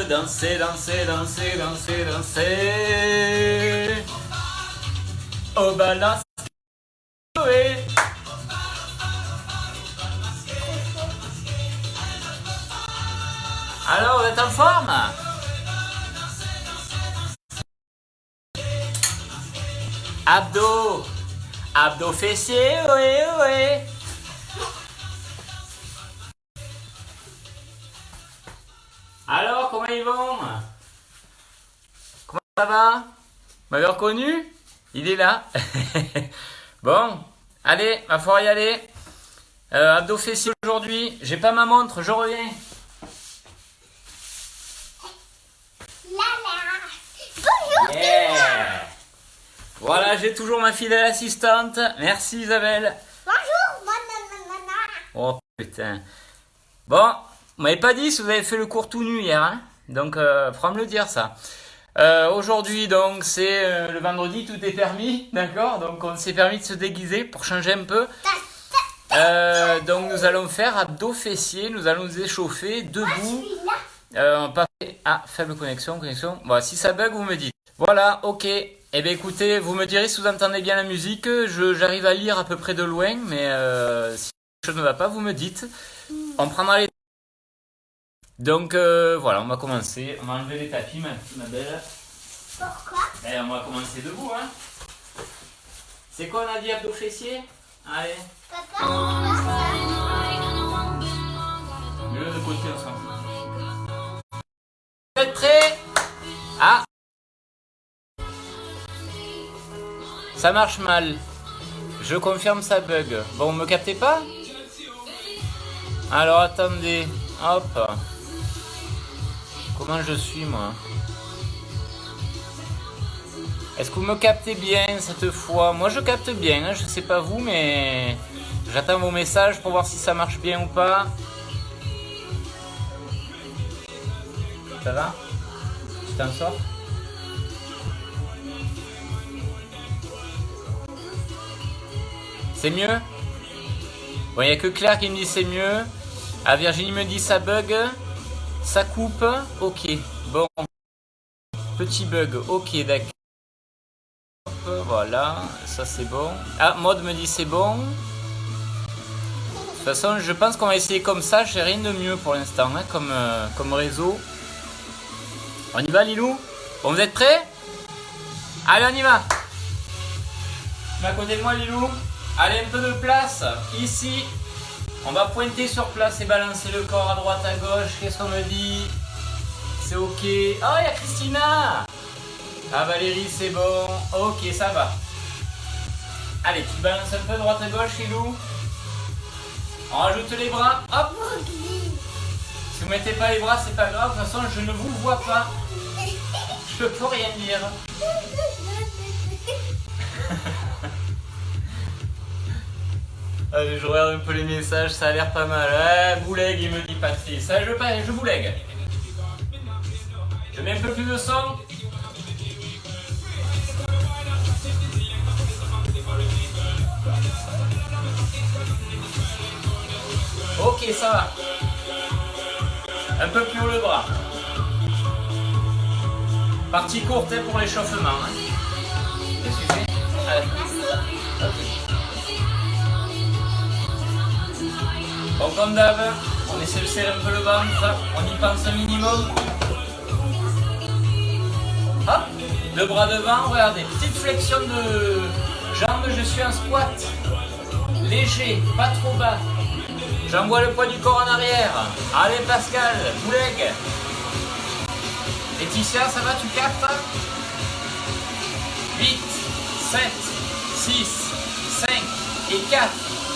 danser, danser, danser, danser, danser. Au bal oui. Alors, vous êtes en forme? Abdos. Abdos fessiers, oui, oui. Alors, comment ils vont? Comment ça va? Vous m'avez reconnu? Il est là. Bon, allez, va falloir y aller. Abdos fessiers aujourd'hui. J'ai pas ma montre, je reviens. Bonjour. Yeah. Voilà, j'ai toujours ma fidèle assistante. Merci Isabelle. Bonjour, maman. Oh putain. Bon, vous m'avez pas dit si vous avez fait le cours tout nu hier, hein? Donc, faudra me le dire ça. Aujourd'hui, donc, c'est le vendredi, tout est permis, d'accord? Donc, on s'est permis de se déguiser pour changer un peu. Donc, nous allons faire abdos fessiers, nous allons nous échauffer debout. Pas fait. Ah, faible connexion. Bon, si ça bug, vous me dites. Voilà, ok. Eh bien, écoutez, vous me direz si vous entendez bien la musique. J'arrive à lire à peu près de loin, mais si quelque chose ne va pas, vous me dites. On prendra les... Donc, voilà, on va commencer. On va enlever les tapis, ma belle. Pourquoi? On va commencer debout, hein. C'est quoi, on a dit, abdos fessiers? Allez. Papa, on va faire Mets-le de côté, on s'en fout. Vous êtes prêts? Ah. Ça marche mal. Je confirme, ça bug. Bon, vous me captez pas? Alors, attendez. Hop. Comment je suis, moi? Est-ce que vous me captez bien cette fois? Moi, je capte bien, hein. Je sais pas vous, mais j'attends vos messages pour voir si ça marche bien ou pas. Ça va? Tu t'en sors? C'est mieux? Bon, il n'y a que Claire qui me dit c'est mieux. Ah, Virginie me dit ça bug. Ça coupe. Ok. Bon. Petit bug. Ok, d'accord. Voilà. Ça, c'est bon. Ah, Maud me dit c'est bon. De toute façon, je pense qu'on va essayer comme ça. J'ai rien de mieux pour l'instant, hein, comme réseau. On y va, Lilou? Bon, vous êtes prêts? Allez, on y va. Tu mets à côté de moi, Lilou? Allez, un peu de place. Ici. On va pointer sur place et balancer le corps à droite, à gauche. Qu'est-ce qu'on me dit? C'est ok. Oh, il y a Christina. Ah, Valérie, c'est bon. Ok, ça va. Allez, tu balances un peu droite à gauche, Lilou. On rajoute les bras. Hop. Si vous mettez pas les bras, c'est pas grave. De toute façon, je ne vous vois pas. Je peux rien dire. Allez, je regarde un peu les messages, ça a l'air pas mal. Ah, bouleg, il me dit Patrice. Ça, je bouleg. Je mets un peu plus de son. Ok, ça va. Un peu plus haut le bras. Partie courte, hein, pour l'échauffement. Hein. Qu'est-ce que tu fais? Allez. Ok. Bon, comme d'hab, on essaie de serrer un peu le ventre, on y pense un minimum. Hop, le bras devant, regardez, petite flexion de jambes, je suis en squat. Léger, pas trop bas. J'envoie le poids du corps en arrière. Allez Pascal, bouleg. Laetitia, ça va, tu captes? 8, 7, 6, 5 et 4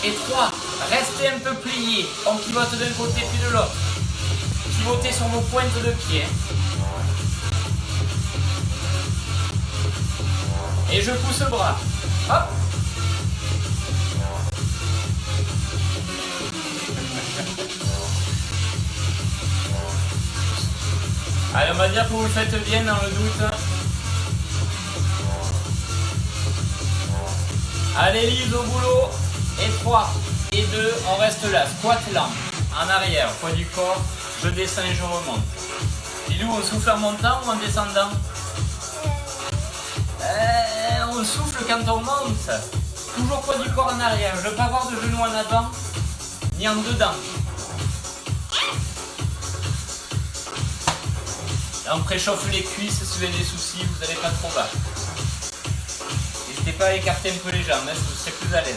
et 3. Restez un peu pliés. On pivote d'un côté puis de l'autre. Pivotez sur vos pointes de pied. Et je pousse le bras. Hop. Allez, on va dire que vous le faites bien dans le doute. Allez, Lise au boulot. Et 3 et 2, on reste là. Squat lent. En arrière, poids du corps. Je descends et je remonte. Lilou, on souffle en montant ou en descendant? On souffle quand on monte. Toujours poids du corps en arrière. Je veux pas avoir de genoux en avant, ni en dedans. Là, on préchauffe les cuisses. Si vous avez des soucis, vous n'allez pas trop bas. N'hésitez pas à écarter un peu les jambes, hein, vous serez plus à l'aise.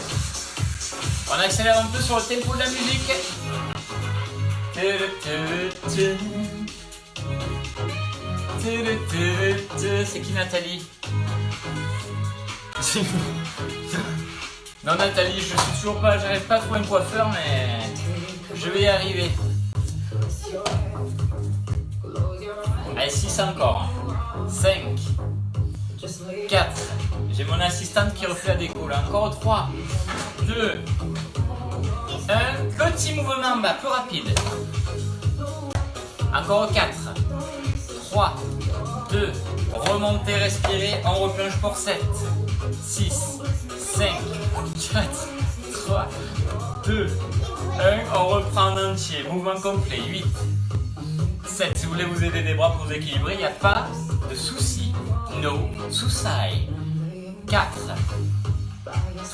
On accélère un peu sur le tempo de la musique. C'est qui Nathalie? Non Nathalie, je suis toujours pas, j'arrive pas à trouver un coiffeur, mais je vais y arriver. Allez, 6 encore. 5, 4. J'ai mon assistante qui refait la déco là. Encore 3, 2, 1. Petit mouvement en bas, plus rapide. Encore 4, 3, 2. Remontez, respirez. On replonge pour 7, 6, 5, 4, 3, 2, 1. On reprend en entier. Mouvement complet. 8, 7. Si vous voulez vous aider des bras pour vous équilibrer, il n'y a pas de souci. No souci. 4,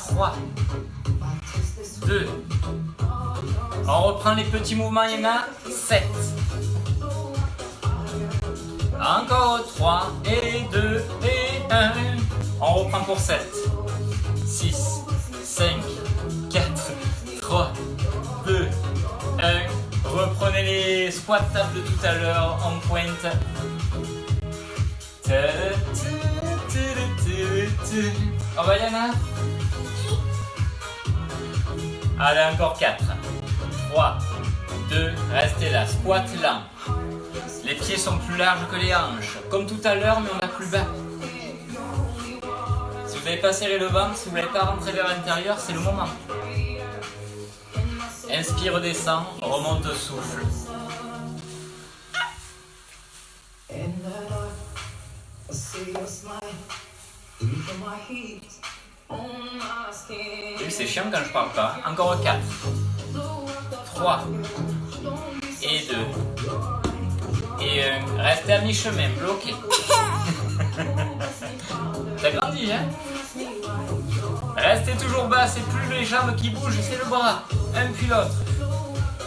3, 2. On reprend les petits mouvements, il y en a 7. Encore 3 et 2 et 1. On reprend pour 7. 6, 5, 4, 3, 2, 1. Reprenez les squats tables de tout à l'heure en pointe. Oh bah y'en a. Allez, encore 4, 3, 2, restez là, squat lent. Les pieds sont plus larges que les hanches, comme tout à l'heure, mais on va plus bas. Si vous n'avez pas serré le ventre, si vous n'avez pas rentré vers l'intérieur, c'est le moment. Inspire, redescend, remonte au souffle. Oui, c'est chiant quand je parle pas. Encore 4, 3 et 2 et 1. Restez à mi-chemin, bloqué. T'as grandi, hein? Restez toujours bas, c'est plus les jambes qui bougent, c'est le bras. Un puis l'autre.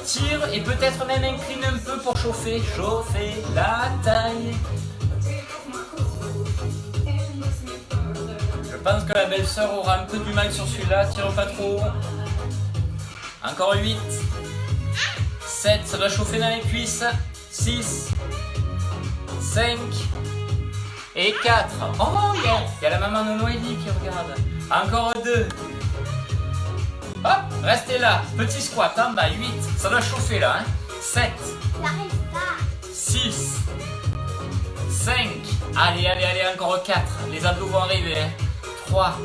Tire et peut-être même incline un peu pour chauffer. Chauffer la taille. Je pense que la belle-sœur aura un peu du mal sur celui-là. Tire pas trop. Encore 8. 7, ça va chauffer dans les cuisses. 6. 5. Et 4. Oh, il y a la maman de Noélie qui regarde. Encore 2. Hop, restez là. Petit squat en bas. 8. Ça doit chauffer là. Hein. 7. 6. 5. Allez, allez, allez, encore 4. Les abdos vont arriver. Hein. 3.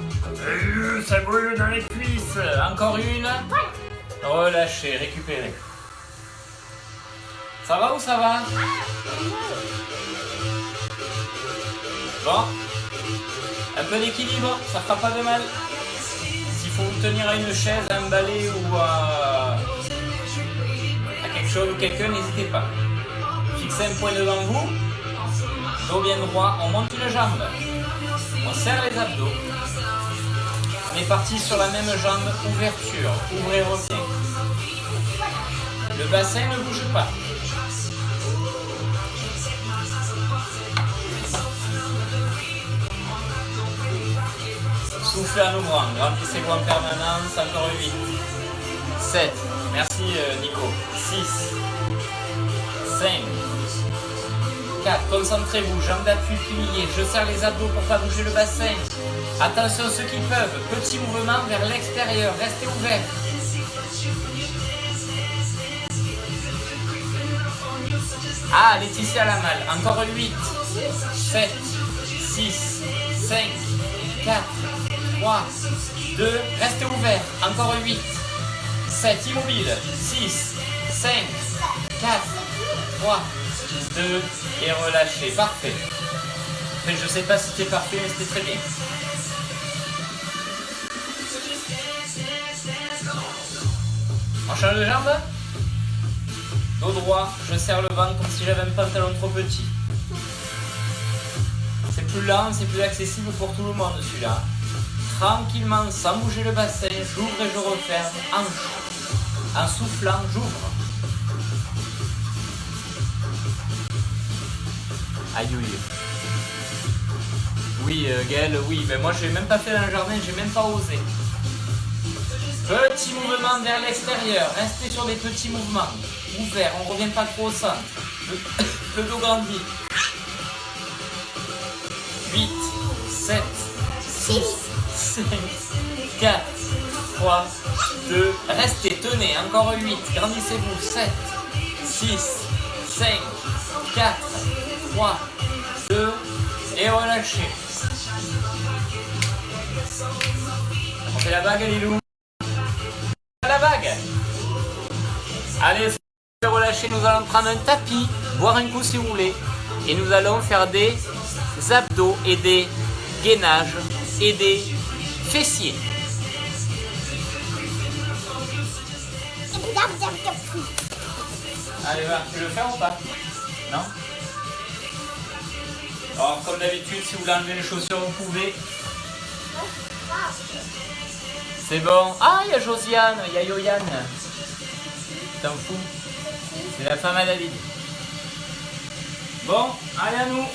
Ça brûle dans les cuisses. Encore une. Relâchez, récupérez. Ça va ou ça va? Bon. Un peu d'équilibre, ça fera pas de mal. S'il faut vous tenir à une chaise, à un balai ou à quelque chose ou quelqu'un, n'hésitez pas. Fixez un point devant vous. Dos bien droit, on monte une jambe. On serre les abdos. On est parti sur la même jambe, ouverture. Ouvrez, revient. Le bassin ne bouge pas. Soufflez en ouvrant, remplissez-vous en permanence, encore 8, 7, merci Nico, 6, 5, 4, concentrez-vous, jambes d'appui pliées, je serre les abdos pour pas bouger le bassin. Attention ceux qui peuvent, petit mouvement vers l'extérieur, restez ouverts. Ah, Laetitia l'a mal, encore 8, 7, 6, 5, 4, 3, 2, restez ouvert, encore 8, 7, immobile, 6, 5, 4, 3, 2, et relâchez, parfait. Enfin, je sais pas si c'était parfait, mais c'était très bien. On change de jambe? Dos droit, je serre le ventre comme si j'avais un pantalon trop petit. C'est plus lent, c'est plus accessible pour tout le monde celui-là. Tranquillement, sans bouger le bassin, j'ouvre et je referme. En soufflant, j'ouvre. Aïe aïe. Oui, Gaël, oui, mais moi je l'ai même pas fait dans le jardin, j'ai même pas osé. Petit mouvement vers l'extérieur, restez sur des petits mouvements. Ouvert, on revient pas trop au centre. Le dos grandit. 8, 7, 6, 5, 4, 3, 2, restez, tenez, encore 8, grandissez-vous, 7, 6, 5, 4, 3, 2, et relâchez. On fait la bague, Lilou. La bague. Allez, c'est relâcher, nous allons prendre un tapis, boire un coup si vous voulez, et nous allons faire des abdos et des gainages et des fessiers. Allez, va, tu veux le faire ou pas? Non? Alors, comme d'habitude, si vous voulez enlever les chaussures, vous pouvez. C'est bon. Ah, il y a Josiane, il y a Yoyane. T'en fous? C'est la femme à David. Bon, allez à nous.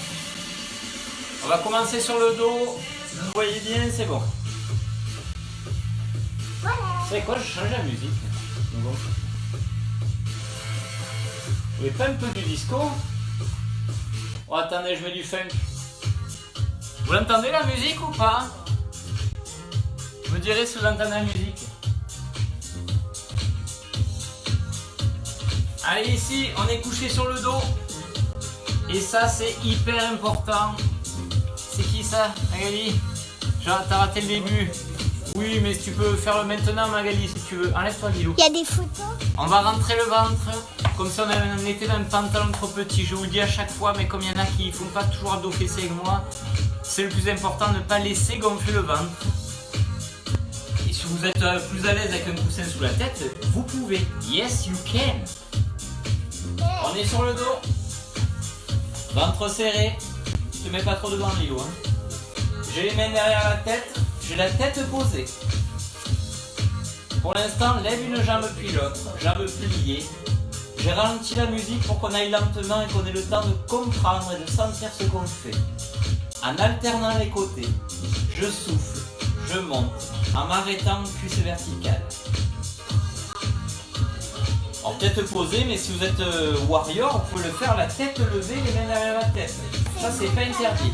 On va commencer sur le dos. Vous voyez bien, c'est bon. C'est quoi, je change la musique. Bon. Vous voulez pas un peu du disco? Oh, attendez, je mets du funk. Vous l'entendez la musique ou pas? Vous me direz si vous entendez la musique. Allez, ici, on est couché sur le dos. Et ça, c'est hyper important. C'est qui ça, Magali? T'as raté le début. Oui, mais tu peux faire le maintenant, Magali, si tu veux. Enlève-toi, Guilou. Il y a des photos. On va rentrer le ventre. Comme ça, on était dans un pantalon trop petit. Je vous le dis à chaque fois, mais comme il y en a qui ne font pas toujours abdos fessés avec moi, c'est le plus important, ne pas laisser gonfler le ventre. Et si vous êtes plus à l'aise avec un coussin sous la tête, vous pouvez. Yes, you can. On est sur le dos. Ventre serré. Ne te mets pas trop devant, Lilo. Hein. J'ai les mains derrière la tête. J'ai la tête posée. Pour l'instant, lève une jambe puis l'autre. Jambe pliée. J'ai ralenti la musique pour qu'on aille lentement et qu'on ait le temps de comprendre et de sentir ce qu'on fait. En alternant les côtés, je souffle, je monte, en m'arrêtant cuisse verticale. Alors peut-être posé, mais si vous êtes warrior, vous pouvez le faire la tête levée, les mains derrière la tête. Ça, c'est pas interdit.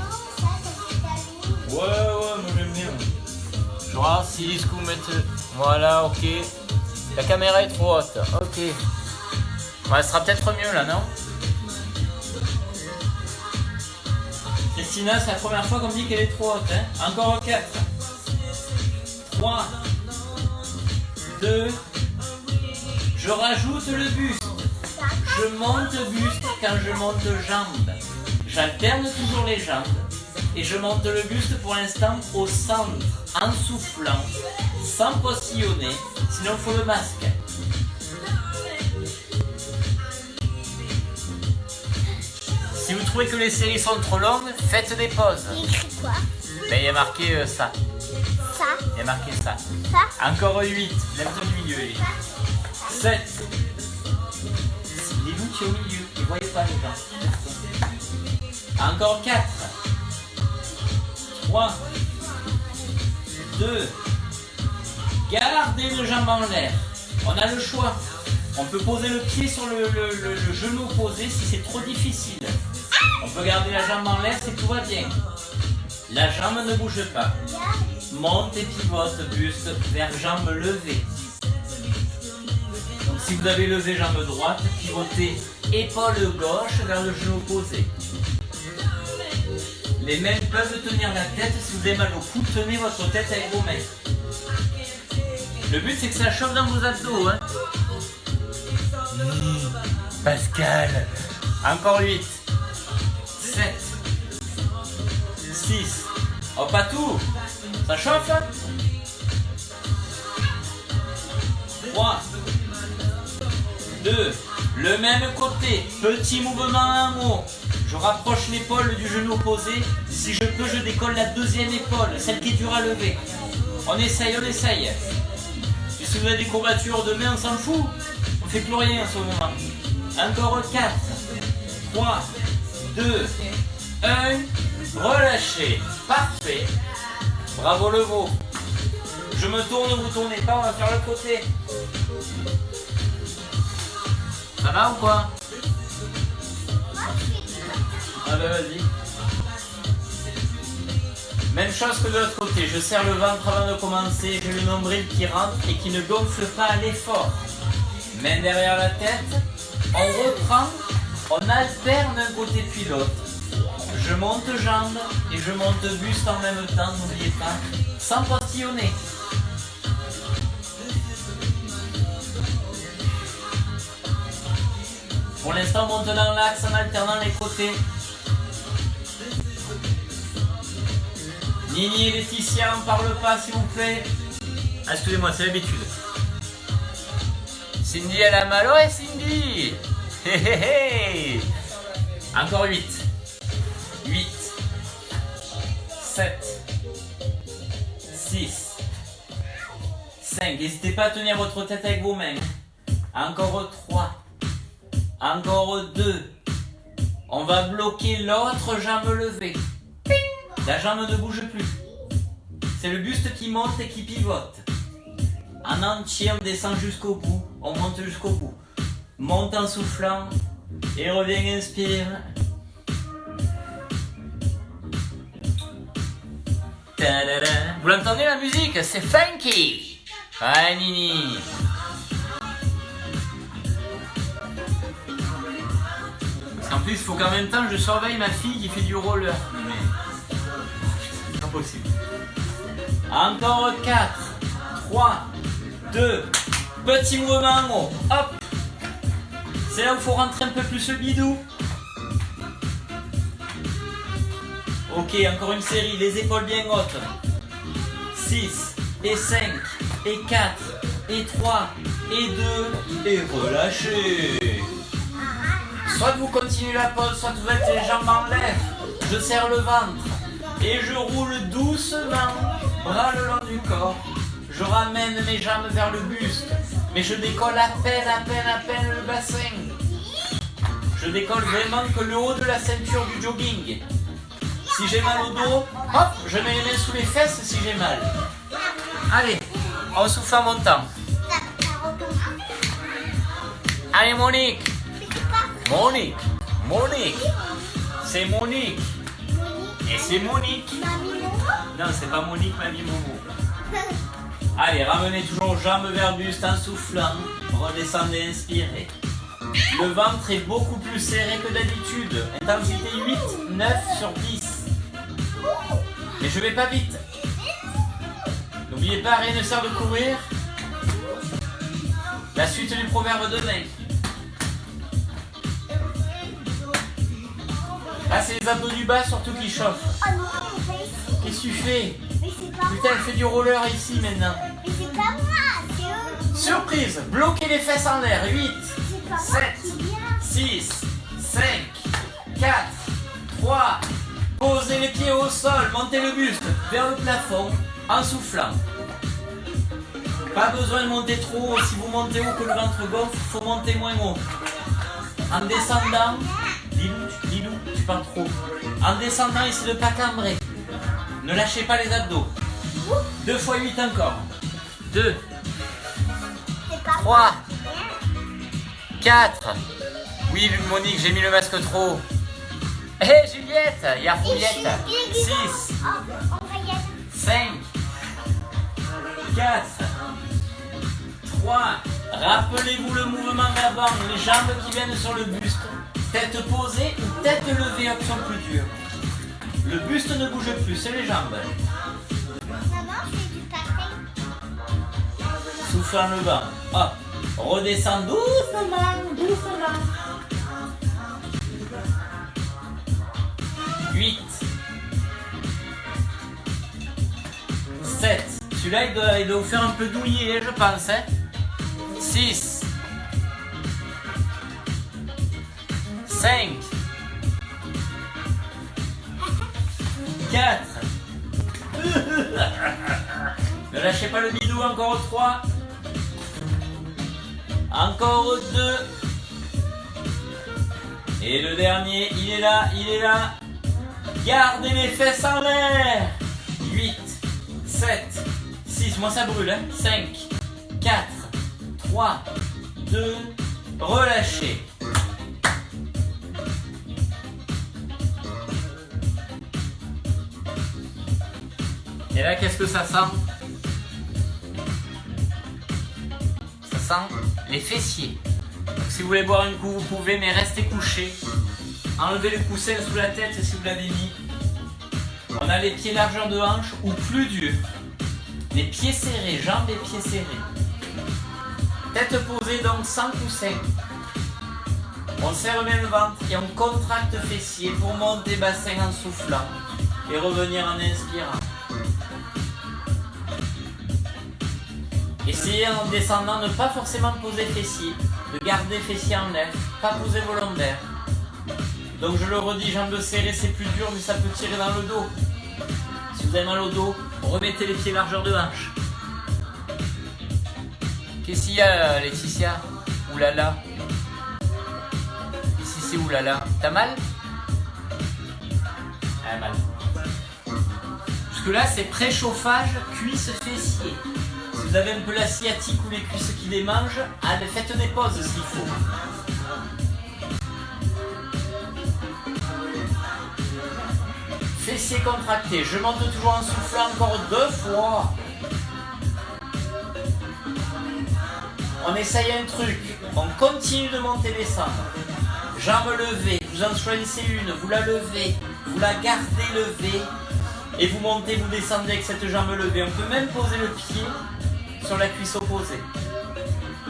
Ouais, moi j'aime bien. Je regarde si ce que vous mettez. Voilà, ok. La caméra est trop haute. Ok. Bon, elle sera peut-être mieux là, non? Christina, c'est la première fois qu'on me dit qu'elle est trop haute. Hein? Encore 4. 3. 2. Je rajoute le buste. Je monte buste quand je monte jambes. J'alterne toujours les jambes. Et je monte le buste pour l'instant au centre, en soufflant, sans postillonner, sinon il faut le masque. Si vous trouvez que les séries sont trop longues, faites des pauses. Il écrit quoi? Ben, il y a marqué ça. Ça? Il y a marqué ça. Ça? Encore 8, lève-toi du milieu. 7. Les loups qui au milieu, ils ne voyaient pas les gens. Encore 4. 3, 2, gardez le jambe en l'air. On a le choix. On peut poser le pied sur le genou opposé si c'est trop difficile. On peut garder la jambe en l'air si tout va bien. La jambe ne bouge pas. Monte et pivote, buste vers jambe levée. Donc si vous avez levé jambe droite, pivotez épaule gauche vers le genou opposé. Les mains peuvent tenir la tête. Si vous avez mal au cou, tenez votre tête avec vos mains. Le but, c'est que ça chauffe dans vos abdos. Hein. Pascal. Encore 8. 7. 6. Oh, pas tout. Ça chauffe. 3. 2. Le même côté, petit mouvement en haut. Je rapproche l'épaule du genou opposé. Si je peux, je décolle la deuxième épaule, celle qui est dure à lever. On essaye, on essaye. Et si vous avez des courbatures de main, on s'en fout. On fait plus rien en ce moment. Encore 4, 3, 2, 1. Relâchez. Parfait. Bravo le veau. Je me tourne, vous tournez pas, on va faire le côté. Ça va ou quoi? Ah bah vas-y. Même chose que de l'autre côté, je serre le ventre avant de commencer, j'ai le nombril qui rentre et qui ne gonfle pas à l'effort. Main derrière la tête, on reprend, on alterne d'un côté puis l'autre. Je monte jambes et je monte buste en même temps, n'oubliez pas, sans postillonner. Pour l'instant, on monte dans l'axe en alternant les côtés. Nini et Laetitia, on parle pas s'il vous plaît. Ah, excusez-moi, c'est l'habitude. Cindy, elle a mal. Ouais, Cindy. Hé hé hé. Encore 8. 8. 7. 6. 5. N'hésitez pas à tenir votre tête avec vos mains. Encore 3. Encore 2. On va bloquer l'autre jambe levée. La jambe ne bouge plus. C'est le buste qui monte et qui pivote. En entier, on descend jusqu'au bout. On monte jusqu'au bout. Monte en soufflant. Et reviens, inspire. Ta-da-da. Vous l'entendez la musique? C'est funky. Ah, Nini. En plus, il faut qu'en même temps je surveille ma fille qui fait du roller. Mais c'est pas possible. Encore 4, 3, 2, petit mouvement en haut. Hop. C'est là où il faut rentrer un peu plus le bidou. Ok, encore une série, les épaules bien hautes. 6, et 5, et 4, et 3, et 2, et relâchez. Soit vous continuez la pause, soit vous mettez les jambes en l'air. Je serre le ventre et je roule doucement, bras le long du corps. Je ramène mes jambes vers le buste, mais je décolle à peine le bassin. Je décolle vraiment que le haut de la ceinture du jogging. Si j'ai mal au dos, hop, je mets les mains sous les fesses si j'ai mal. Allez, on souffle en montant. Allez Monique. Monique, Monique, c'est Monique. Et c'est Monique. Non, c'est pas Monique, mamie Momo. Allez, ramenez toujours jambes vers buste en soufflant. Redescendez, inspirez. Le ventre est beaucoup plus serré que d'habitude. Intensité 8, 9 sur 10. Mais je vais pas vite. N'oubliez pas, rien ne sert de courir. La suite du proverbe de demain. Ah, c'est les abdos du bas surtout qui chauffent. Oh non, on fait ici. Qu'est-ce que tu fais? Mais c'est pas Putain, elle fait du roller ici maintenant. Mais c'est pas moi, c'est eux. Surprise, bloquez les fesses en l'air. 8, C'est pas moi 7, qui viens. 6, 5, 4, 3. Posez les pieds au sol, montez le buste vers le plafond en soufflant. Pas besoin de monter trop haut. Si vous montez haut que le ventre gonfle, il faut monter moins haut. En descendant, Lilou, tu parles trop. En descendant, essayez de ne pas cambrer. Ne lâchez pas les abdos. 2 x 8 encore. 2, C'est pas 3, 4. Oui, Monique, j'ai mis le masque trop. Hé, Juliette, il y a Juliette. 6, On va y aller. 5, 4, 3. Rappelez-vous le mouvement d'avant, les jambes qui viennent sur le buste. Tête posée ou tête levée, option plus dure. Le buste ne bouge plus, c'est les jambes. Maman, je fais du café. Souffle en levant. Hop. Redescends doucement, doucement. 8. 7. Celui-là, il doit vous faire un peu douiller, je pense. 6. 5, 4. Ne lâchez pas le bidou, encore 3. Encore 2. Et le dernier, il est là, il est là. Gardez les fesses en l'air. 8, 7, 6, moi ça brûle, hein. 5, 4, 3, 2, relâchez. Et là, qu'est-ce que ça sent? Ça sent les fessiers. Donc, si vous voulez boire une coupe, vous pouvez, mais restez couché. Enlevez le coussin sous la tête si vous l'avez mis. On a les pieds largeur de hanche ou plus dur. Les pieds serrés, jambes et pieds serrés. Tête posée donc sans coussin. On serre bien le ventre et on contracte fessiers pour monter bassin en soufflant et revenir en inspirant. Essayez en descendant de ne pas forcément poser fessiers, de garder fessiers en l'air, pas poser volontaire. Donc je le redis, jambes serrées c'est plus dur mais ça peut tirer dans le dos. Si vous avez mal au dos, remettez les pieds largeur de hanche. Qu'est-ce qu'il y a Laetitia? Oulala. Ici c'est oulala. T'as mal? Ah mal. Parce que là c'est préchauffage cuisses fessiers. Si vous avez un peu la sciatique ou les cuisses qui les mangent, allez, faites des pauses s'il faut. Fessiers contractés, je monte toujours en soufflant encore 2 fois. On essaye un truc, on continue de monter et descendre. Jambes levées, vous en choisissez une, vous la levez, vous la gardez levée et vous montez, vous descendez avec cette jambe levée. On peut même poser le pied sur la cuisse opposée.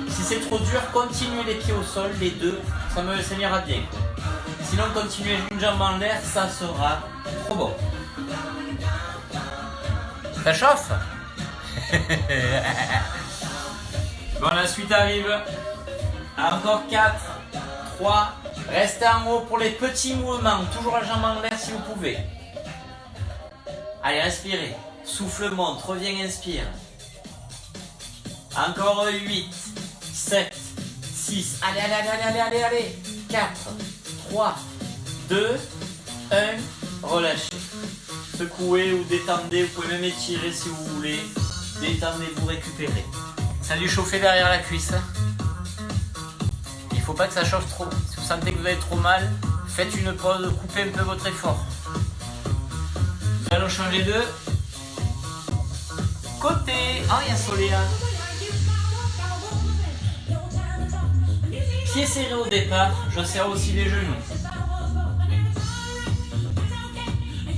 Si c'est trop dur, continuez les pieds au sol, les deux, ça m'ira bien. Sinon, continuez une jambe en l'air, ça sera trop bon. Ça chauffe? Bon, la suite arrive. Encore 4, 3. Restez en haut pour les petits mouvements. Toujours la jambe en l'air si vous pouvez. Allez, respirez. Souffle monte, reviens, inspire. Encore 8, 7, 6. Allez, allez, allez, allez, allez, allez. 4, 3, 2, 1. Relâchez. Secouez ou détendez. Vous pouvez même étirer si vous voulez. Détendez-vous, récupérez. Ça a dû chauffer derrière la cuisse. Il ne faut pas que ça chauffe trop. Si vous sentez que vous avez trop mal, faites une pause, coupez un peu votre effort. Nous allons changer de côté. Ah, il y a Soléa. Pieds serrés au départ, je serre aussi les genoux.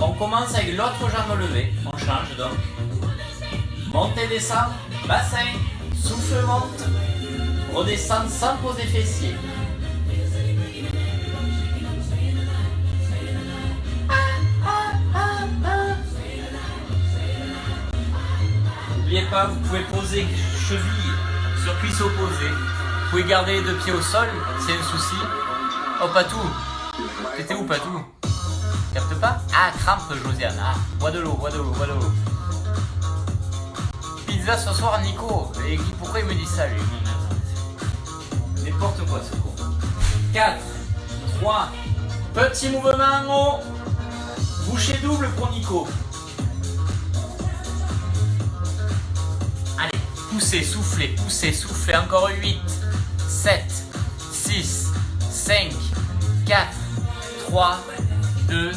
On commence avec l'autre jambe levée. On change donc. Montez, descend, bassin, souffle, monte, redescendre sans poser fessiers. N'oubliez pas, vous pouvez poser cheville sur cuisse opposée. Vous pouvez garder les deux pieds au sol, s'il y a un souci. Oh, Patou, t'étais où, Patou? Capte pas? Ah, crampe, Josiane. Ah, bois de l'eau, bois de l'eau, bois de l'eau. Pizza ce soir, Nico. Et pourquoi il me dit ça, lui? N'importe quoi, ce con. 4, 3, petit mouvement en haut. Bouchée double pour Nico. Allez, poussez, soufflez, poussez, soufflez. Encore 8, 7, 6, 5, 4, 3, 2,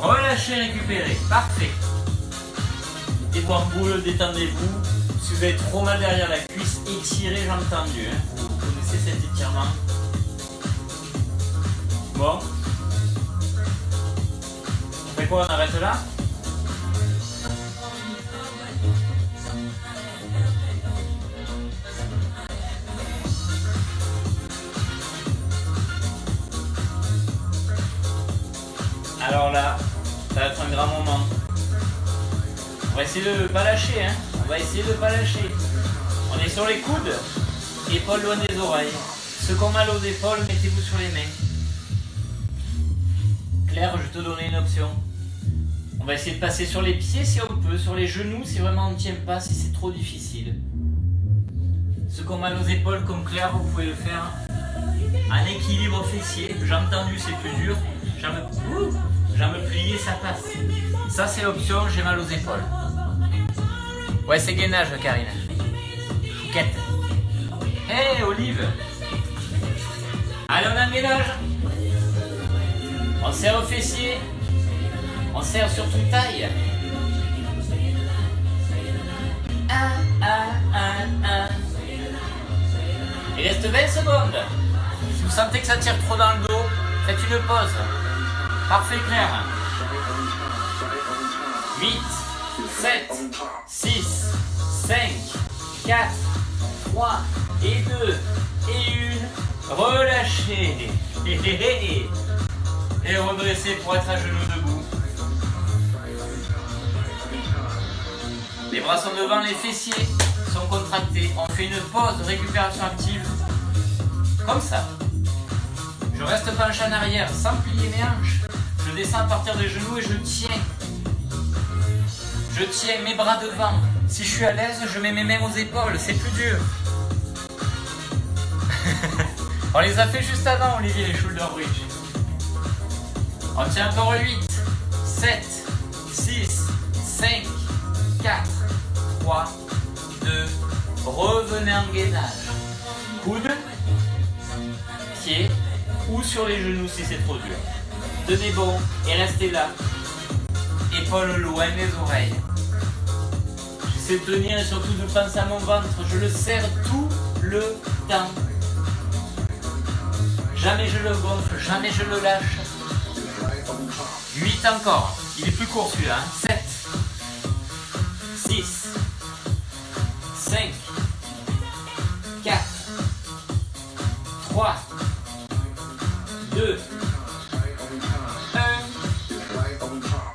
relâchez, récupérez. Parfait. Et en boule, détendez-vous. Si vous avez trop mal derrière la cuisse, étirez jambes tendues. Hein. Vous connaissez cet étirement. Bon. On fait quoi? On arrête là? Alors là, ça va être un grand moment. On va essayer de ne pas lâcher, hein. On va essayer de ne pas lâcher. On est sur les coudes, épaules loin des oreilles. Ceux qui ont mal aux épaules, mettez-vous sur les mains. Claire, je te donnais une option. On va essayer de passer sur les pieds si on peut, sur les genoux si vraiment on ne tient pas, si c'est trop difficile. Ceux qui ont mal aux épaules comme Claire, vous pouvez le faire en équilibre fessier. J'ai entendu, c'est plus dur. Jambes pliées, ça passe. Ça, c'est l'option, j'ai mal aux épaules. Ouais, c'est gainage, Karine. Chouquette. Hey, Olive. Allez, on a un gainage. On serre au fessier. On serre sur toute taille. 1, 1, 1, 1. Il reste 20 secondes. Si vous sentez que ça tire trop dans le dos, faites une pause. Parfait, Claire. 8, 7, 6, 5, 4, 3, et 2, et 1. Relâchez. Et redressez pour être à genoux debout. Les bras sont devant, les fessiers sont contractés. On fait une pause, récupération active. Comme ça. Je reste penché en arrière sans plier mes hanches. Je descends à partir des genoux et je tiens. Je tiens mes bras devant. Si je suis à l'aise, je mets mes mains aux épaules. C'est plus dur. On les a fait juste avant, Olivier, les shoulder bridge. On tient encore 8, 7, 6, 5, 4, 3, 2, revenez en gainage. Coude, pied ou sur les genoux si c'est trop dur. Tenez bon et restez là. Épaules loin des oreilles. J'essaie de tenir et surtout de penser à mon ventre. Je le serre tout le temps. Jamais je le gonfle, jamais je le lâche. 8 encore. Il est plus court celui-là. 7, 6, 5, 4, 3, 2, 1.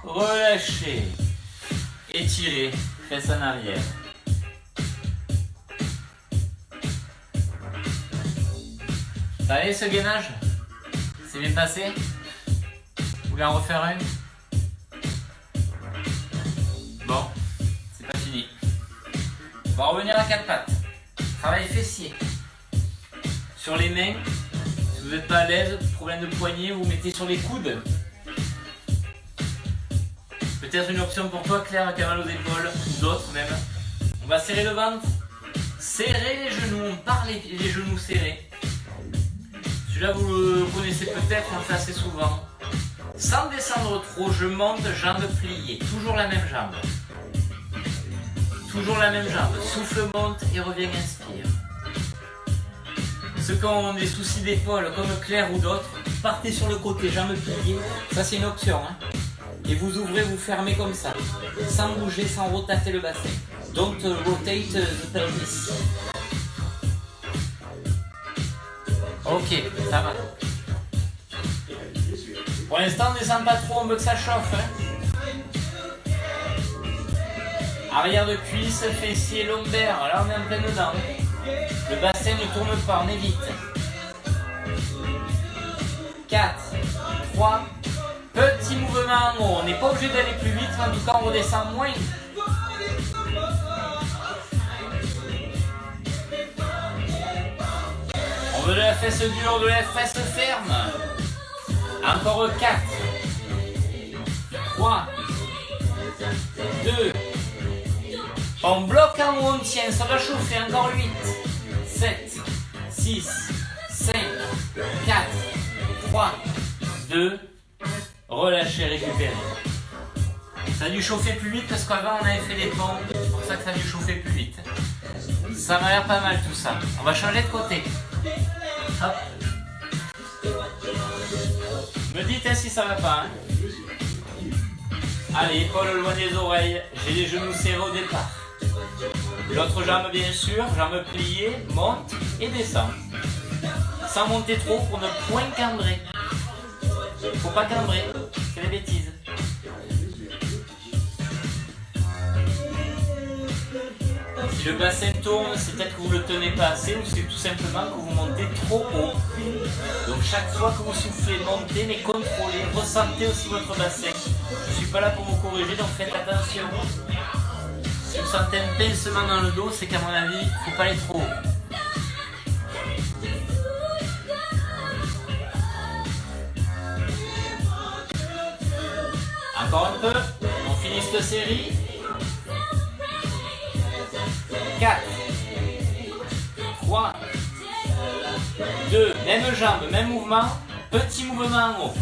Relâchez. Étirez. Fesses en arrière. Ça allait ce gainage? C'est bien passé? Vous voulez en refaire une? Bon, c'est pas fini. On va revenir à 4 pattes. Travail fessier. Sur les mains, si vous n'êtes pas à l'aise, problème de poignet, vous mettez sur les coudes. Peut-être une option pour toi, Claire, qui a mal aux épaules, ou d'autres même. On va serrer le ventre, serrer les genoux, on parle les genoux serrés. Celui-là, vous le connaissez peut-être, on le fait assez souvent. Sans descendre trop, je monte, jambes pliées. Toujours la même jambe. Toujours la même jambe. Souffle, monte et reviens, inspire. Ceux qui ont des soucis d'épaule, comme Claire ou d'autres, partez sur le côté, jambes pliées. Ça, c'est une option. Hein. Et vous ouvrez, vous fermez comme ça. Sans bouger, sans rotater le bassin. Don't rotate the pelvis. Ok, ça va. Pour l'instant, on ne descend pas trop, on veut que ça chauffe. Hein. Arrière de cuisse, fessier, lombaire. Là, on est en plein dedans. Le bassin ne tourne pas, on est vite. 4, 3, petit mouvement en haut. On n'est pas obligé d'aller plus vite, mais en tout cas, on redescend moins. On veut de la fesse dure, de la fesse ferme. Encore 4, 3, 2, on bloque en haut, on tient, ça va chauffer, encore 8, 7, 6, 5, 4, 3, 2, relâchez, récupérez. Ça a dû chauffer plus vite parce qu'avant on avait fait les ponts, c'est pour ça que ça a dû chauffer plus vite. Ça m'a l'air pas mal tout ça. On va changer de côté. Hop. Me dites si ça va pas. Hein. Allez, épaules loin des oreilles. J'ai les genoux serrés au départ. L'autre jambe bien sûr, jambe pliée, monte et descend. Sans monter trop pour ne point cambrer. Faut pas cambrer, c'est des bêtises. Si Si le bassin tourne, c'est peut-être que vous ne le tenez pas assez ou c'est tout simplement que vous montez trop haut. Donc chaque fois que vous soufflez, montez, mais contrôlez, ressentez aussi votre bassin. Je ne suis pas là pour vous corriger, donc faites attention. Si vous sentez un pincement dans le dos, c'est qu'à mon avis, il ne faut pas aller trop haut. Encore un peu, on finit cette série. 4, 3, 2, même jambe, même mouvement, petit mouvement en haut.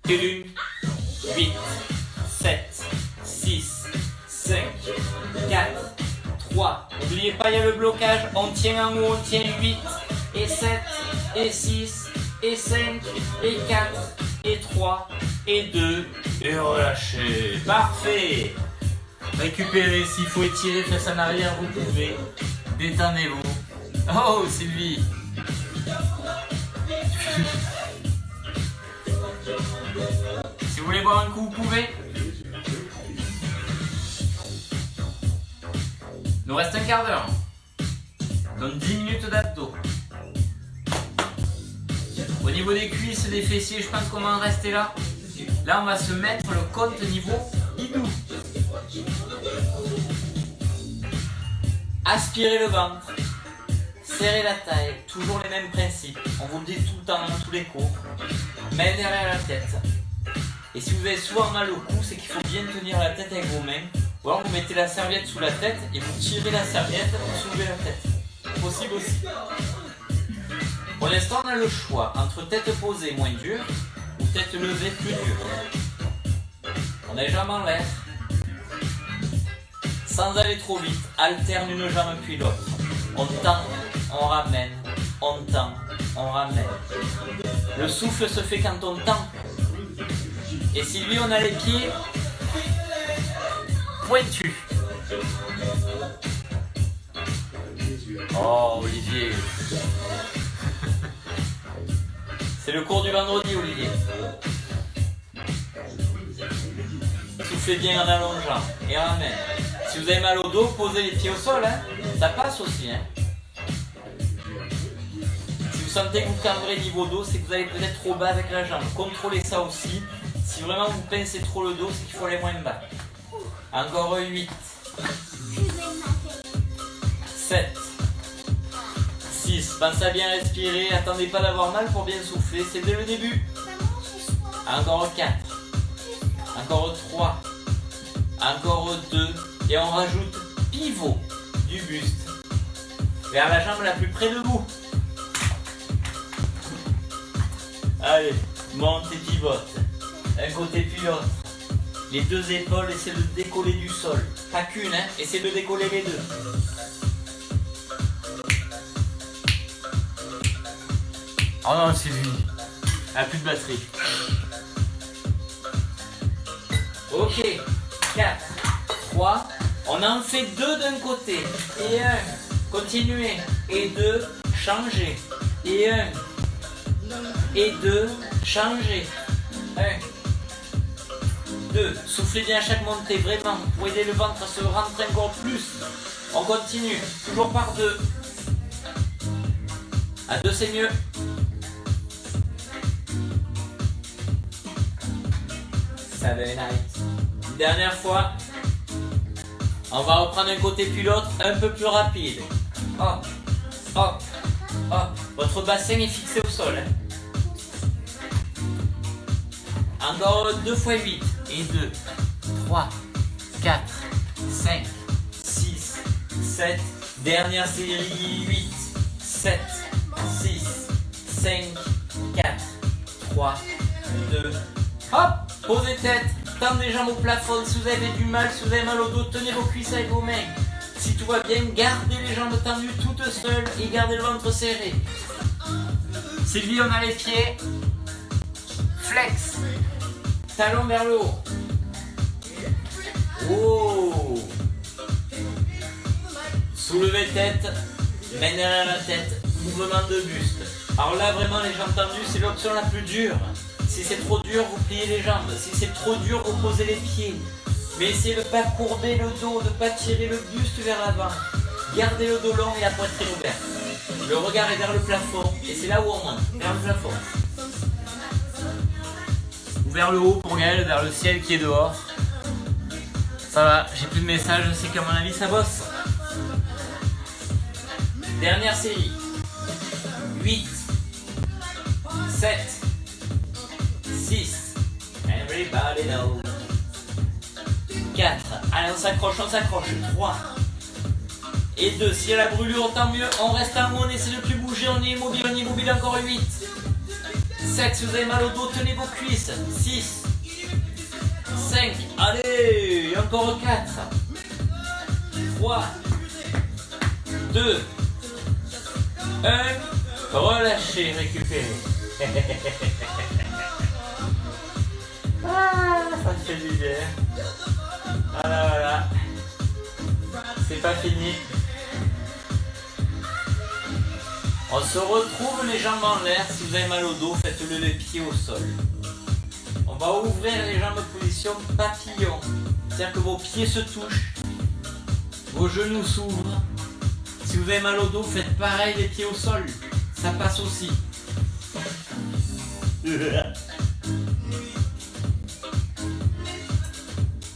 1, 8, 7, 6, 5, 4, 3. N'oubliez pas, il y a le blocage, on tient en haut, on tient 8, et 7, et 6, et 5, et 4, et 3, et 2, et relâchez. Parfait. Récupérez, s'il faut étirer face en arrière, vous pouvez. Détendez-vous. Oh, Sylvie. Si vous voulez boire un coup, vous pouvez. Il nous reste un quart d'heure. Donc 10 minutes d'abdos. Au niveau des cuisses, des fessiers, je pense qu'on va en rester là. Là, on va se mettre le compte niveau hidou. Aspirez le ventre. Serrez la taille. Toujours les mêmes principes. On vous le dit tout le temps dans tous les cours. Main derrière la tête. Et si vous avez souvent mal au cou, c'est qu'il faut bien tenir la tête avec vos mains. Ou alors vous mettez la serviette sous la tête et vous tirez la serviette pour soulever la tête. Possible aussi. Pour l'instant, on a le choix entre tête posée moins dure ou tête levée plus dure. On a les jambes en l'air. Sans aller trop vite, alterne une jambe puis l'autre. On tend, on ramène, on tend, on ramène. Le souffle se fait quand on tend. Et Sylvie, on a les pieds pointus. Oh, Olivier. C'est le cours du vendredi, Olivier. Soufflez bien en allongeant et ramène. Si vous avez mal au dos, posez les pieds au sol, hein. Ça passe aussi. Hein. Si vous sentez que vous cambrez niveau dos, c'est que vous allez peut-être trop bas avec la jambe. Contrôlez ça aussi. Si vraiment vous pincez trop le dos, c'est qu'il faut aller moins bas. Encore 8, 7, 6. Pensez à bien respirer. Attendez pas d'avoir mal pour bien souffler. C'est dès le début. Encore 4. Encore 3. Encore 2. Et on rajoute pivot du buste vers la jambe la plus près de vous. Allez, monte et pivote. Un côté puis l'autre. Les deux épaules, essayez de décoller du sol. Pas qu'une, hein. Essayez de décoller les deux. Oh non, Sylvie. Elle a plus de batterie. Ok. 4, 3. On en fait 2 d'un côté. Et 1. Continuez. Et 2. Changez. Et 1. Et 2. Changez. 1. 2. Soufflez bien à chaque montée, vraiment, pour aider le ventre à se rentrer encore plus. On continue, toujours par 2. À 2, c'est mieux. Saturday night. Une dernière fois. On va reprendre un côté puis l'autre, un peu plus rapide. Hop, hop, hop. Votre bassin est fixé au sol. Hein. Encore 2 fois 8. Et 2, 3, 4, 5, 6, 7. Dernière série, 8, 7, 6, 5, 4, 3, 2. Hop, posez tête. Tendez les jambes au plafond. Si vous avez du mal, si vous avez mal au dos, tenez vos cuisses avec vos mains. Si tout va bien, gardez les jambes tendues toutes seules et gardez le ventre serré. Sylvie, on a les pieds. Flex. Talon vers le haut. Oh. Soulevez tête. Main derrière la tête. Mouvement de buste. Alors là, vraiment, les jambes tendues, c'est l'option la plus dure. Si c'est trop dur, vous pliez les jambes. Si c'est trop dur, vous posez les pieds. Mais essayez de ne pas courber le dos, de ne pas tirer le buste vers l'avant. Gardez le dos long et la poitrine ouverte. Le regard est vers le plafond et c'est là où on monte, vers le plafond. Ou vers le haut pour Gaël, vers le ciel qui est dehors. Ça va, j'ai plus de messages, je sais qu'à mon avis ça bosse. Dernière série. 8, 7, 6, everybody knows. 4, allez on s'accroche, 3 et 2, s'il y a la brûlure tant mieux, on reste en haut, on essaie de plus bouger, on est immobile, encore 8, 7, si vous avez mal au dos, tenez vos cuisses, 6, 5, allez, encore 4, 3, 2, 1, relâchez, récupérez. Ah, ça fait du bien. Voilà. C'est pas fini. On se retrouve les jambes en l'air. Si vous avez mal au dos, faites-le les pieds au sol. On va ouvrir les jambes en position papillon. C'est-à-dire que vos pieds se touchent. Vos genoux s'ouvrent. Si vous avez mal au dos, faites pareil, les pieds au sol. Ça passe aussi.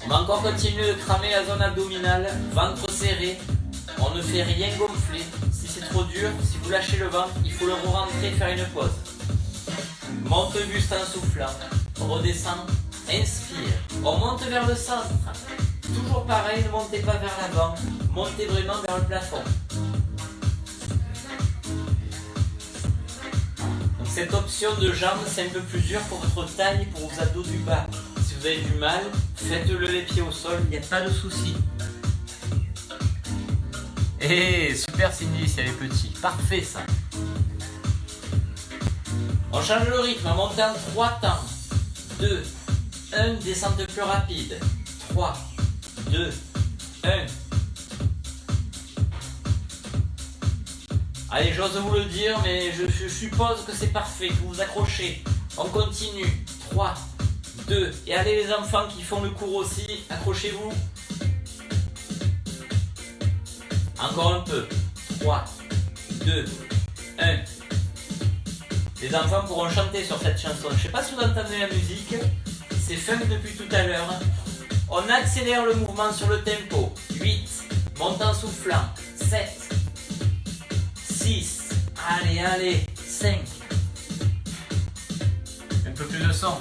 On va encore continuer de cramer la zone abdominale, ventre serré, on ne fait rien gonfler. Si c'est trop dur, si vous lâchez le ventre, il faut le re-rentrer, faire une pause. Monte le buste en soufflant, redescend, inspire. On monte vers le centre. Toujours pareil, ne montez pas vers l'avant, montez vraiment vers le plafond. Donc cette option de jambes, c'est un peu plus dur pour votre taille, pour vos abdos du bas. Si vous avez du mal, faites-le les pieds au sol, il n'y a pas de souci. Et super Cindy si elle est petite, parfait ça. On change le rythme en montant 3 temps. 2, 1, descente plus rapide. 3, 2, 1. Allez, j'ose vous le dire, mais je suppose que c'est parfait, que vous vous accrochez. On continue. 3, 2, et allez les enfants qui font le cours aussi, accrochez-vous. Encore un peu. 3, 2, 1. Les enfants pourront chanter sur cette chanson. Je ne sais pas si vous entendez la musique, c'est funk depuis tout à l'heure. On accélère le mouvement sur le tempo. 8, montant soufflant. 7, 6, allez, 5. Un peu plus de son.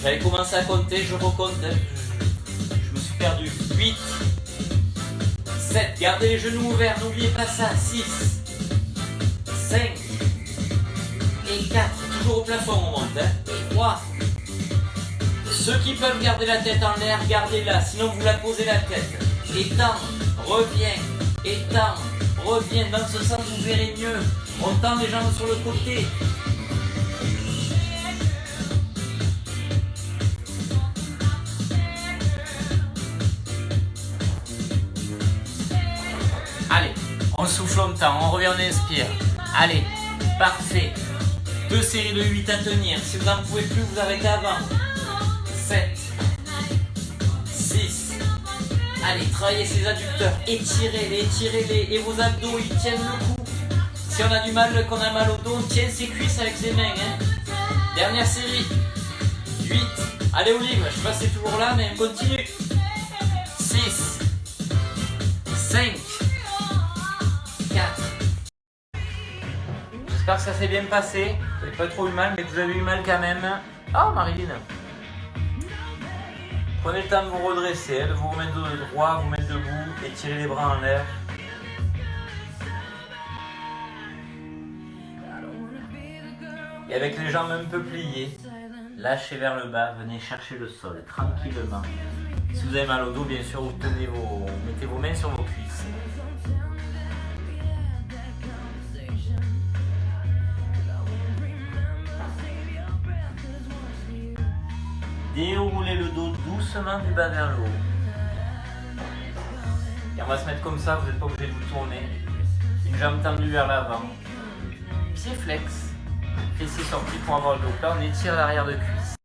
J'avais commencé à compter, je recompte. Je me suis perdu. 8, 7, gardez les genoux ouverts, n'oubliez pas ça. 6, 5 et 4. Toujours au plafond, on monte. 3. Ceux qui peuvent garder la tête en l'air, gardez-la, sinon vous la posez la tête. Étends, reviens, étends, reviens. Dans ce sens, vous verrez mieux. On tend les jambes sur le côté. Allez, on souffle longtemps, on revient, on inspire. Allez, parfait. 2 séries de 8 à tenir. Si vous n'en pouvez plus, vous arrêtez avant. 7, 6. Allez, travaillez ces adducteurs. Étirez-les, étirez-les. Et vos abdos, ils tiennent le coup. Si on a du mal, qu'on a mal au dos, on tient ses cuisses avec ses mains. Dernière série. 8. Allez, Olive, je sais pas si c'est toujours là, mais on continue. 6, 5, 4. J'espère que ça s'est bien passé. Vous n'avez pas trop eu mal, mais que vous avez eu mal quand même. Oh, Marilyn. Prenez le temps de vous redresser, de vous remettre droit, vous mettre debout, étirez les bras en l'air. Et avec les jambes un peu pliées, lâchez vers le bas, venez chercher le sol tranquillement. Si vous avez mal au dos, bien sûr, vous mettez vos mains sur vos cuisses. Déroulez le dos doucement du bas vers le haut. Et on va se mettre comme ça, vous n'êtes pas obligé de vous tourner. Une jambe tendue vers l'avant. Pied flex. fessier sorti pour avoir le dos plat, on étire l'arrière de cuisse.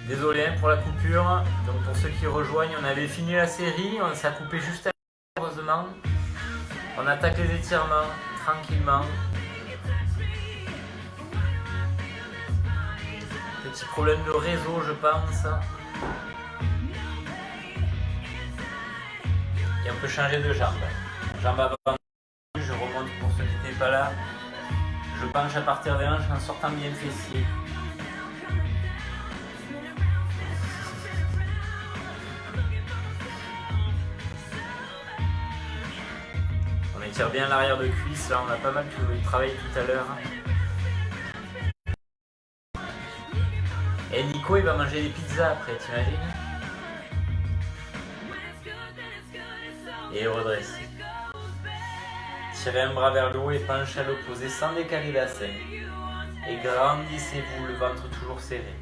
Désolé pour la coupure, donc pour ceux qui rejoignent, on avait fini la série, on s'est coupé juste après, heureusement. On attaque les étirements tranquillement. Petit problème de réseau, je pense. Et on peut changer de jambe. Jambe avant, je remonte pour ceux qui n'étaient pas là. Je penche à partir des hanches en sortant bien le fessier. On étire bien l'arrière de cuisse, là on a pas mal travaillé tout à l'heure. Et Nico il va manger des pizzas après, t'imagines? Et redresser. Tirez un bras vers le haut et penchez à l'opposé sans décaler la scène. Et grandissez-vous, le ventre toujours serré.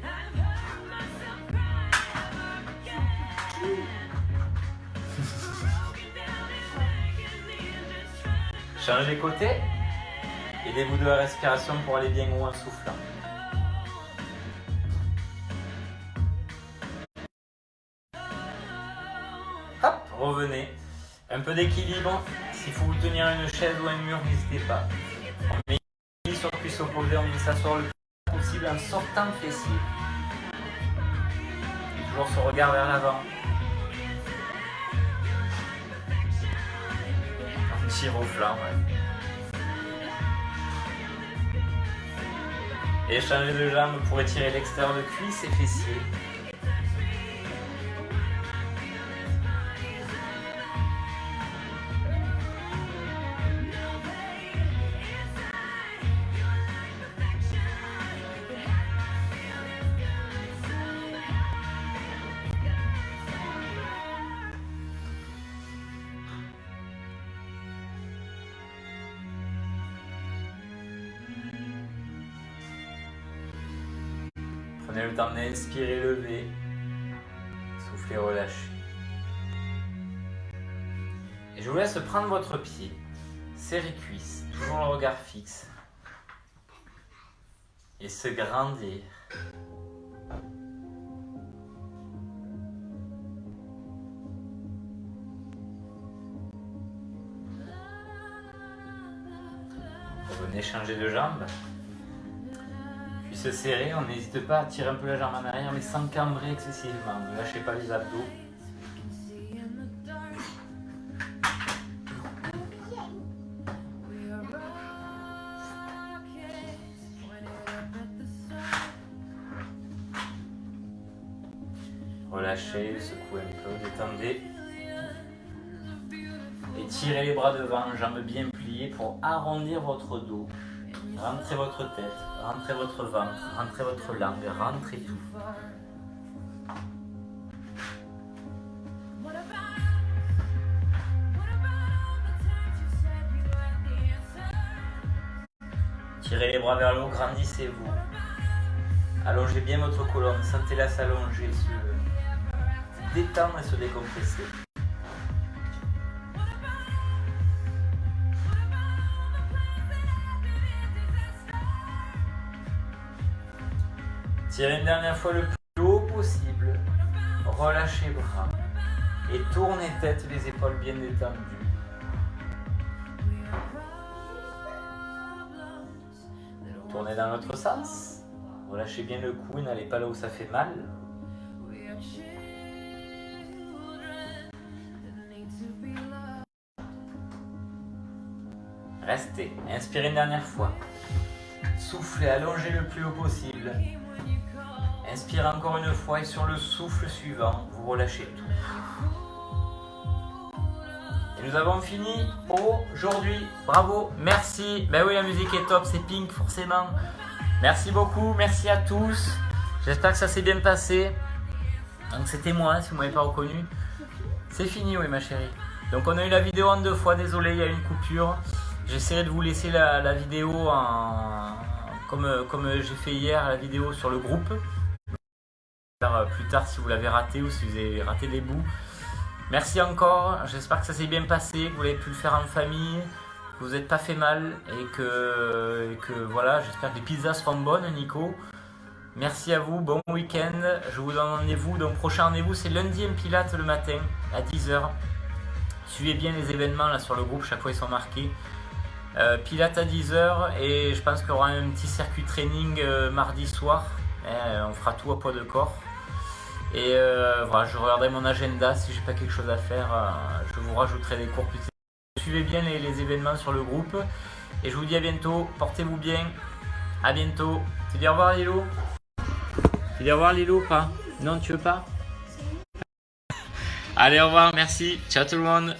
Changez côté. Aidez-vous de la respiration pour aller bien haut en soufflant. Hop, revenez. Un peu d'équilibre. S'il faut vous tenir une chaise ou un mur, n'hésitez pas. On met les pieds sur la cuisse opposée, on vient s'asseoir le plus possible en sortant le fessier. Toujours ce regard vers l'avant. On tire au flanc, ouais. Et changer de jambe pour étirer l'extérieur de cuisse et fessier. Prenez le temps d'inspirer, lever, soufflez, relâchez. Et je vous laisse prendre votre pied, serrer cuisse, toujours le regard fixe, et se grandir. Revenez changer de jambe. Se serrer, on n'hésite pas à tirer un peu la jambe en arrière, mais sans cambrer excessivement. Ne lâchez pas les abdos. Relâchez, secouez un peu, détendez. Et tirez les bras devant, jambes bien pliées pour arrondir votre dos. Rentrez votre tête, rentrez votre ventre, rentrez votre langue, rentrez tout. Tirez les bras vers le haut, grandissez-vous. Allongez bien votre colonne, sentez-la s'allonger, se détendre et se décompresser. Tirez une dernière fois le plus haut possible, relâchez bras et tournez tête, les épaules bien détendues. Tournez dans l'autre sens, relâchez bien le cou et n'allez pas là où ça fait mal. Restez, inspirez une dernière fois, soufflez, allongez le plus haut possible. Inspirez encore une fois et sur le souffle suivant, vous relâchez tout. Et nous avons fini aujourd'hui. Bravo, merci. Ben oui, la musique est top, c'est Pink forcément. Merci beaucoup, merci à tous. J'espère que ça s'est bien passé. Donc c'était moi, si vous ne m'avez pas reconnu. C'est fini, oui ma chérie. Donc on a eu la vidéo en 2 fois, désolé, il y a eu une coupure. J'essaierai de vous laisser la vidéo comme j'ai fait hier, la vidéo sur le groupe. Plus tard si vous l'avez raté ou si vous avez raté des bouts. Merci encore, j'espère que ça s'est bien passé, que vous avez pu le faire en famille, que vous n'êtes pas fait mal et que voilà, j'espère que les pizzas seront bonnes, Nico. Merci à vous, bon week-end. Je vous donne rendez-vous. Donc, prochain rendez-vous, c'est lundi en Pilates le matin à 10h. Suivez bien les événements là sur le groupe, chaque fois ils sont marqués. Pilates à 10h et je pense qu'il y aura un petit circuit training mardi soir. On fera tout à poids de corps. Et voilà, je regarderai mon agenda. Si j'ai pas quelque chose à faire, je vous rajouterai des cours plus tard. Suivez bien les événements sur le groupe. Et je vous dis à bientôt. Portez-vous bien. À bientôt. Tu dis au revoir Lilo? Tu dis au revoir Lilo ou pas? Non, tu veux pas? Allez, au revoir. Merci. Ciao tout le monde.